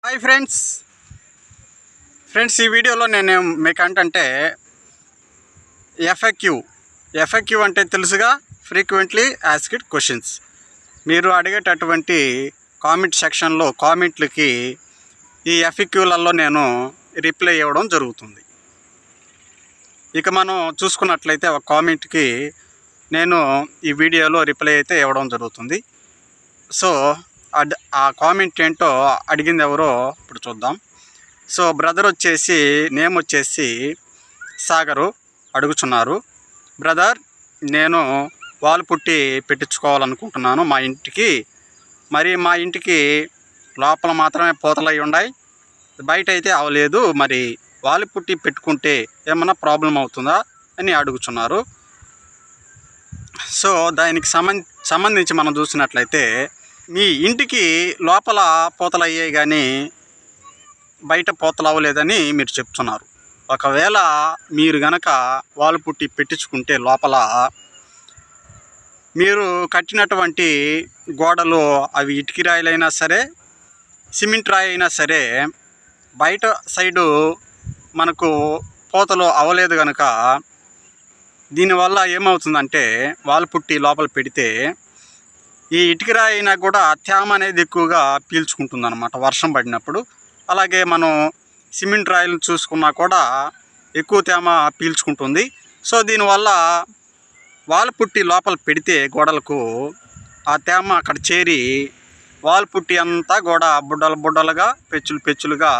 Hi friends ఈ వీడియోలో నేను మీకు అంటే ఎఫ్ఎక్యూ అంటే తెలుసుగా, ఫ్రీక్వెంట్లీ ఆస్క్డ్ క్వశ్చన్స్. మీరు అడిగేటటువంటి కామెంట్ సెక్షన్లో కామెంట్లకి ఈ ఎఫ్ఎక్యూలలో నేను రిప్లై ఇవ్వడం జరుగుతుంది. ఇక మనం చూసుకున్నట్లయితే ఒక కామెంట్కి నేను ఈ వీడియోలో రిప్లై అయితే ఇవ్వడం జరుగుతుంది. సో ఆ కామెంట్ ఏంటో అడిగింది ఎవరో ఇప్పుడు చూద్దాం. సో బ్రదర్ వచ్చేసి నేమ్ వచ్చేసి సాగరు అడుగుచున్నారు. బ్రదర్, నేను వాల్ పుట్టి పెట్టించుకోవాలనుకుంటున్నాను మా ఇంటికి. మరి మా ఇంటికి లోపల మాత్రమే పూతలు అయి ఉన్నాయి, బయట అయితే అవలేదు. మరి వాల్ పుట్టి పెట్టుకుంటే ఏమన్నా ప్రాబ్లం అవుతుందా అని అడుగుచున్నారు. సో దానికి సంబంధించి మనం చూసినట్లయితే, మీ ఇంటికి లోపల పూతలు అయ్యాయి కానీ బయట పూతలు అవ్వలేదని మీరు చెప్తున్నారు. ఒకవేళ మీరు గనక వాల్ పుట్టి పెట్టించుకుంటే లోపల మీరు కట్టినటువంటి గోడలు అవి ఇటుక రాయిలైనా సరే, సిమెంట్ రాయి అయినా సరే, బయట సైడు మనకు పూతలు అవ్వలేదు కనుక దీనివల్ల ఏమవుతుందంటే, వాల్ పుట్టి లోపల పెడితే ఈ ఇటుక రాయి అయినా కూడా తేమ అనేది ఎక్కువగా పీల్చుకుంటుంది అన్నమాట వర్షం పడినప్పుడు. అలాగే మనం సిమెంట్ రాయిలను చూసుకున్నా కూడా ఎక్కువ తేమ పీల్చుకుంటుంది. సో దీనివల్ల వాల్ పుట్టి లోపల పెడితే గోడలకు ఆ తేమ అక్కడ చేరి వాల్ పుట్టి అంతా కూడా బుడ్డలుగా పెచ్చులుగా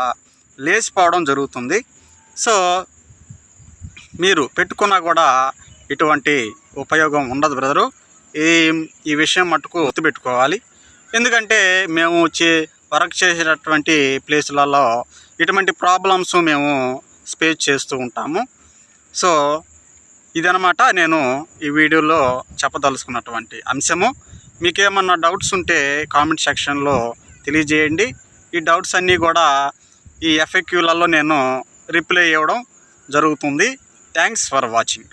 లేచిపోవడం జరుగుతుంది. సో మీరు పెట్టుకున్నా కూడా ఎటువంటి ఉపయోగం ఉండదు బ్రదరు. ఈ విషయం మట్టుకు గుర్తుపెట్టుకోవాలి. ఎందుకంటే మేము వర్క్ చేసేటటువంటి ప్లేసులలో ఇటువంటి ప్రాబ్లమ్స్ మేము ఫేస్ చేస్తూ ఉంటాము. సో ఇదనమాట నేను ఈ వీడియోలో చెప్పదలుచుకున్నటువంటి అంశము. మీకేమన్నా డౌట్స్ ఉంటే కామెంట్ సెక్షన్లో తెలియజేయండి. ఈ డౌట్స్ అన్నీ కూడా ఈ ఎఫ్ఎక్యూలలో నేను రిప్లై ఇవ్వడం జరుగుతుంది. Thanks for watching.